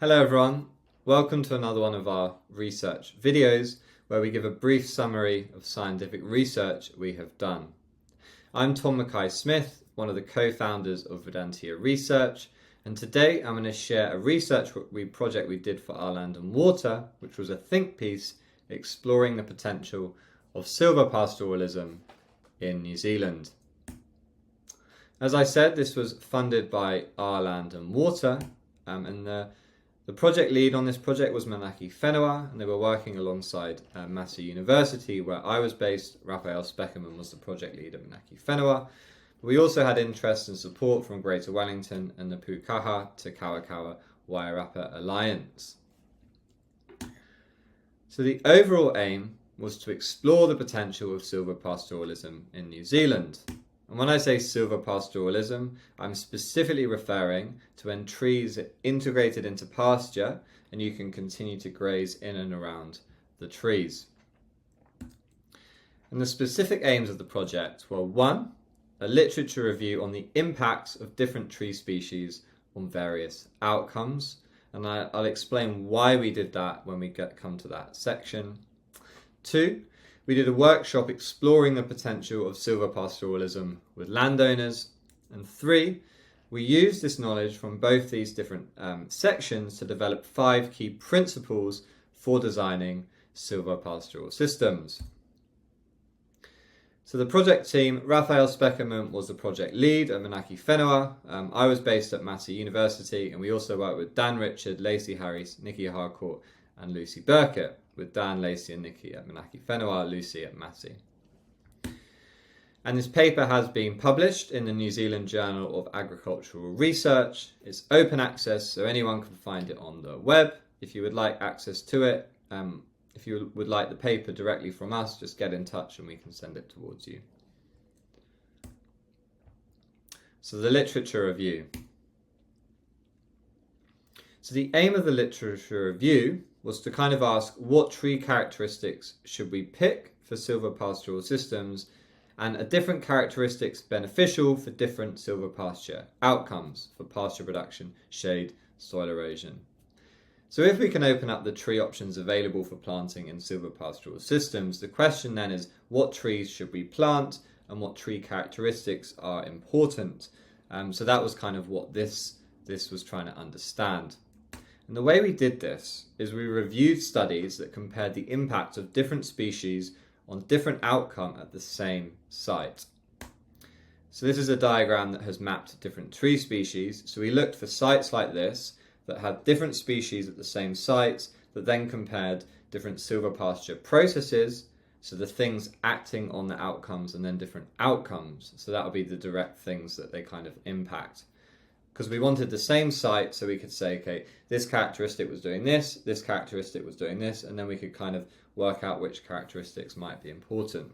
Hello everyone, welcome to another one of our research videos where we give a brief summary of scientific research we have done. I'm Tom Mackay-Smith, one of the co-founders of Vedantia Research, and today I'm going to share a research project we did for Our Land and Water, which was a think piece exploring the potential of silvopastoralism in New Zealand. As I said, this was funded by Our Land and Water, and the project lead on this project was Manaki Whenua, and they were working alongside Massey University, where I was based. Raphael Speckerman was the project lead at Manaki Whenua. We also had interest and support from Greater Wellington and the Pukaha to Kawakawa Wairarapa Alliance. So the overall aim was to explore the potential of silvopastoralism in New Zealand. And when I say silvopastoralism, I'm specifically referring to when trees are integrated into pasture and you can continue to graze in and around the trees. And the specific aims of the project were: 1, a literature review on the impacts of different tree species on various outcomes. And I'll explain why we did that when we come to that section. 2, we did a workshop exploring the potential of silvopastoralism with landowners. And 3, we used this knowledge from both these different sections to develop 5 key principles for designing silvopastoral systems. So the project team: Raphael Speckerman was the project lead at Manaki Whenua. I was based at Massey University, and we also worked with Dan Richard, Lacey Harris, Nikki Harcourt and Lucy Burkett, with Dan, Lacey and Nikki at Manaki Whenua, Lucy at Massey. And this paper has been published in the New Zealand Journal of Agricultural Research. It's open access, so anyone can find it on the web. If you would like access to it, if you would like the paper directly from us, just get in touch and we can send it towards you. So the literature review. So the aim of the literature review was to kind of ask, what tree characteristics should we pick for silvopastoral systems, and are different characteristics beneficial for different silvopasture outcomes for pasture production, shade, soil erosion. So if we can open up the tree options available for planting in silvopastoral systems, the question then is, what trees should we plant and what tree characteristics are important? So that was kind of what this was trying to understand. And the way we did this is we reviewed studies that compared the impact of different species on different outcome at the same site. So this is a diagram that has mapped different tree species. So we looked for sites like this that had different species at the same sites, that then compared different silvopasture processes, so the things acting on the outcomes, and then different outcomes. So that would be the direct things that they kind of impact. Because we wanted the same site, so we could say, okay, this characteristic was doing this characteristic was doing this, and then we could kind of work out which characteristics might be important.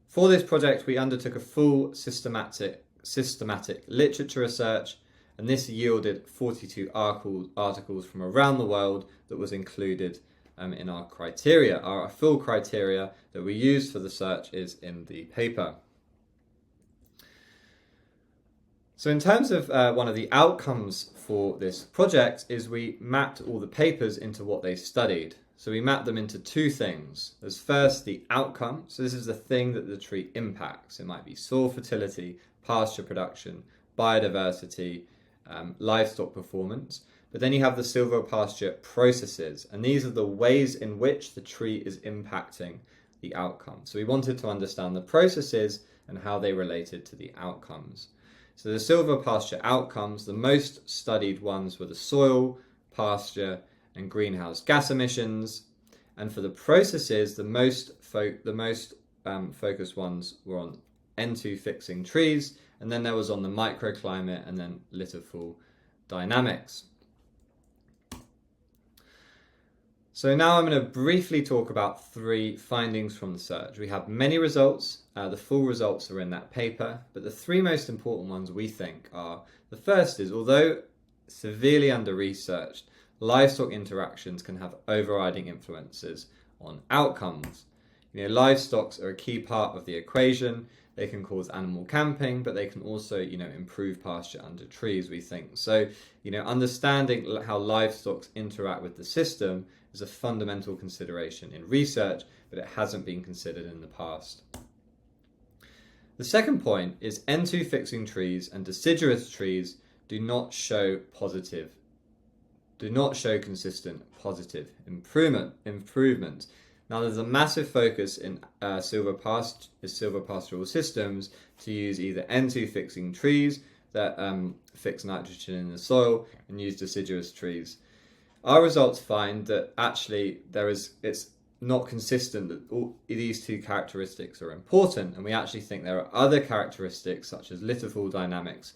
For this project, we undertook a full systematic literature research, and this yielded 42 articles from around the world that was included in our criteria. Our full criteria that we used for the search is in the paper. So in terms of one of the outcomes for this project is we mapped all the papers into what they studied. So we mapped them into 2 things. There's first the outcome. So this is the thing that the tree impacts. It might be soil fertility, pasture production, biodiversity, livestock performance. But then you have the silvopasture processes, and these are the ways in which the tree is impacting the outcome. So we wanted to understand the processes and how they related to the outcomes. So the silvopasture outcomes, the most studied ones were the soil, pasture, and greenhouse gas emissions. And for the processes, the most focused ones were on N2 fixing trees, and then there was on the microclimate and then litter fall dynamics. So now I'm going to briefly talk about 3 findings from the search. We have many results. The full results are in that paper, but the 3 most important ones we think are: the first is, although severely under-researched, livestock interactions can have overriding influences on outcomes. Livestock are a key part of the equation. they can cause animal camping, but they can also, improve pasture under trees, we think. So, understanding how livestock interact with the system is a fundamental consideration in research, but it hasn't been considered in the past. The second point is N2 fixing trees and deciduous trees do not show consistent positive improvement. Now, there's a massive focus in silvopastoral systems to use either N2 fixing trees that fix nitrogen in the soil and use deciduous trees. Our results find that actually it's not consistent that these two characteristics are important, and we actually think there are other characteristics such as litterfall dynamics,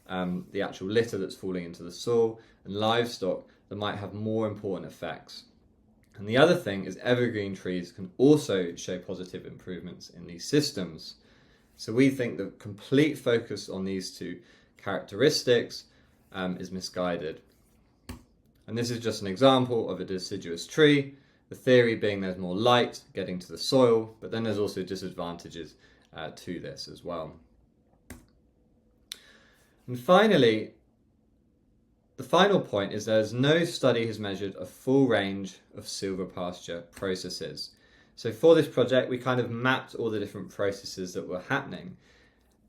the actual litter that's falling into the soil, and livestock that might have more important effects. And the other thing is evergreen trees can also show positive improvements in these systems. So we think the complete focus on these two characteristics is misguided. And this is just an example of a deciduous tree, the theory being there's more light getting to the soil, but then there's also disadvantages to this as well. And finally, the final point is there's no study has measured a full range of silvopasture processes. So for this project, we kind of mapped all the different processes that were happening.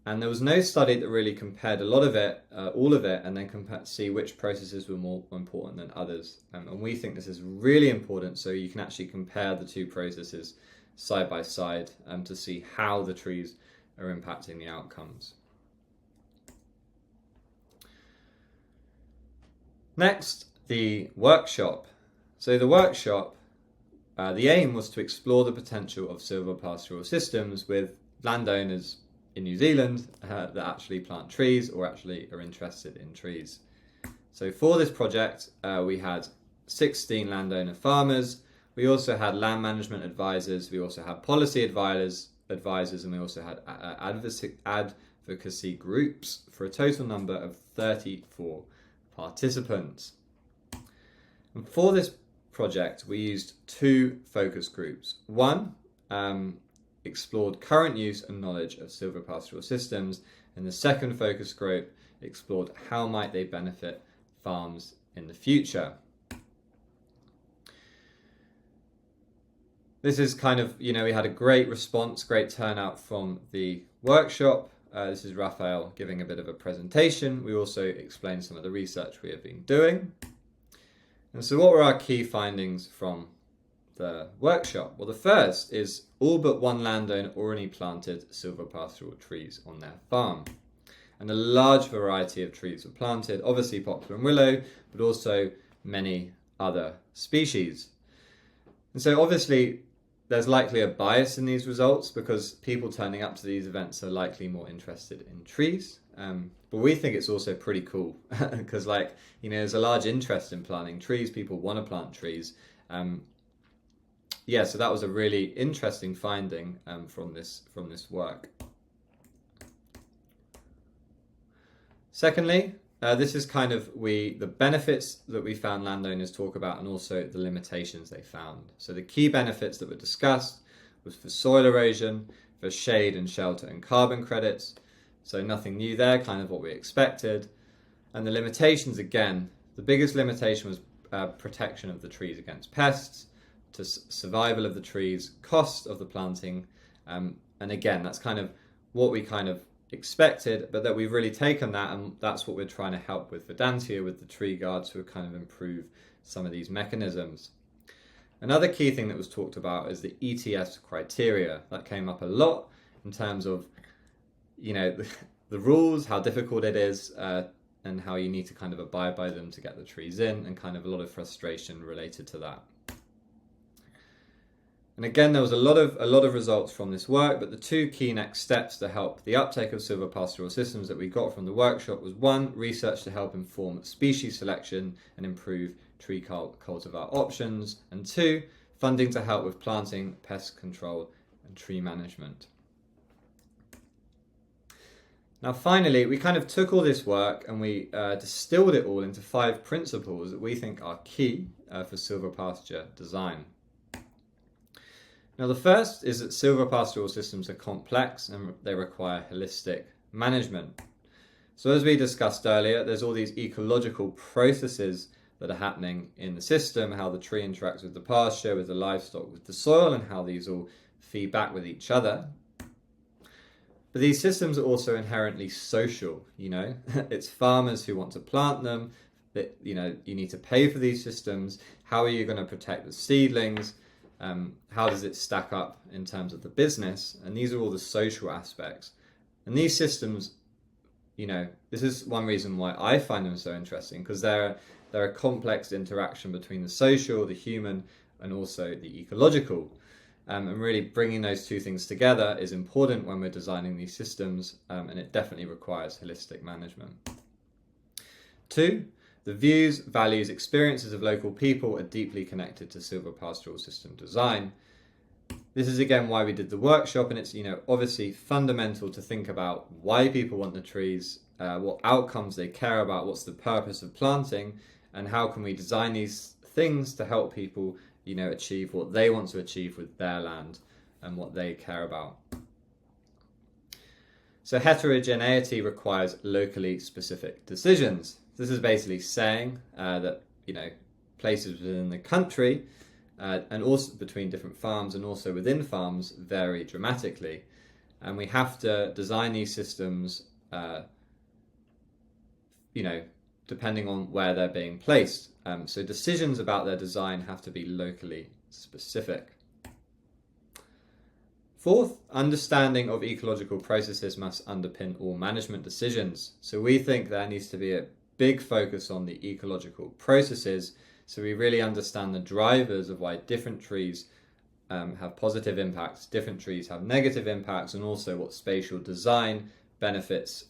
And there was no study that really compared all of it, and then see which processes were more important than others. And we think this is really important, so you can actually compare the two processes side by side to see how the trees are impacting the outcomes. Next, the workshop. So the workshop, the aim was to explore the potential of silvopastoral systems with landowners in New Zealand that actually plant trees or actually are interested in trees. So for this project, we had 16 landowner farmers. We also had land management advisors. We also had policy advisors, and we also had advocacy groups for a total number of 34 participants. And for this project, we used two focus groups. One explored current use and knowledge of silvopastoral systems, and the second focus group explored how might they benefit farms in the future. This is kind of, we had a great response, great turnout from the workshop. This is Raphael giving a bit of a presentation. We also explained some of the research we have been doing. And so what were our key findings from the workshop? Well, the first is all but one landowner already planted silvopastoral trees on their farm. And a large variety of trees were planted, obviously poplar and willow, but also many other species. And so obviously there's likely a bias in these results because people turning up to these events are likely more interested in trees. But we think it's also pretty cool because there's a large interest in planting trees. People want to plant trees. So that was a really interesting finding from this work. Secondly, this is kind of the benefits that we found landowners talk about and also the limitations they found. So the key benefits that were discussed was for soil erosion, for shade and shelter and carbon credits. So nothing new there, kind of what we expected. And the limitations, again, the biggest limitation was protection of the trees against pests, to survival of the trees, cost of the planting. And again, that's kind of what we kind of expected, but that we've really taken that, and that's what we're trying to help with Vedantia, with the tree guards, who kind of improve some of these mechanisms. Another key thing that was talked about is the ETS criteria. That came up a lot in terms of, the rules, how difficult it is, and how you need to kind of abide by them to get the trees in, and kind of a lot of frustration related to that. And again, there was a lot of results from this work, but the two key next steps to help the uptake of silvopastoral systems that we got from the workshop was one, research to help inform species selection and improve tree cultivar options, and two, funding to help with planting, pest control and tree management. Now finally, we kind of took all this work and we distilled it all into 5 principles that we think are key for silvopasture design. Now, the first is that silvopastoral systems are complex and they require holistic management. So as we discussed earlier, there's all these ecological processes that are happening in the system, how the tree interacts with the pasture, with the livestock, with the soil, and how these all feed back with each other. But these systems are also inherently social, It's farmers who want to plant them, that, you need to pay for these systems. How are you going to protect the seedlings? How does it stack up in terms of the business? And these are all the social aspects. And these systems, this is one reason why I find them so interesting, because they're a complex interaction between the social, the human, and also the ecological. And really bringing those two things together is important when we're designing these systems, and it definitely requires holistic management. 2, the views, values, experiences of local people are deeply connected to silvopastoral system design. This is again why we did the workshop, and it's obviously fundamental to think about why people want the trees, what outcomes they care about, what's the purpose of planting, and how can we design these things to help people achieve what they want to achieve with their land and what they care about. So heterogeneity requires locally specific decisions. This is basically saying that places within the country and also between different farms and also within farms vary dramatically, and we have to design these systems depending on where they're being placed. So decisions about their design have to be locally specific. 4th, understanding of ecological processes must underpin all management decisions. So we think there needs to be a big focus on the ecological processes, so we really understand the drivers of why different trees have positive impacts, different trees have negative impacts, and also what spatial design benefits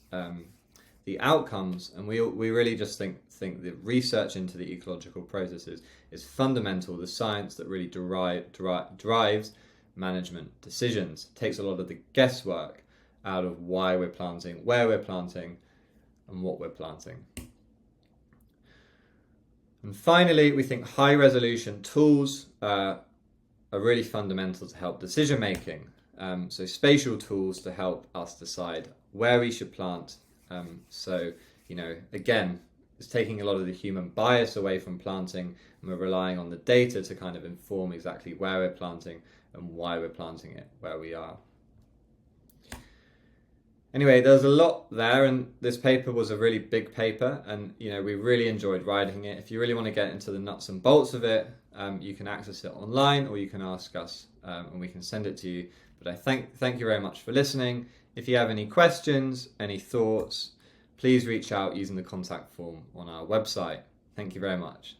the outcomes. And we really just think the research into the ecological processes is fundamental, the science that really drives management decisions. It takes a lot of the guesswork out of why we're planting, where we're planting, and what we're planting. And finally, we think high resolution tools are really fundamental to help decision making. So spatial tools to help us decide where we should plant. Again, it's taking a lot of the human bias away from planting, and we're relying on the data to kind of inform exactly where we're planting and why we're planting it where we are. Anyway, there's a lot there, and this paper was a really big paper, and we really enjoyed writing it. If you really want to get into the nuts and bolts of it, you can access it online, or you can ask us and we can send it to you. But I thank you very much for listening. If you have any questions, any thoughts, please reach out using the contact form on our website. Thank you very much.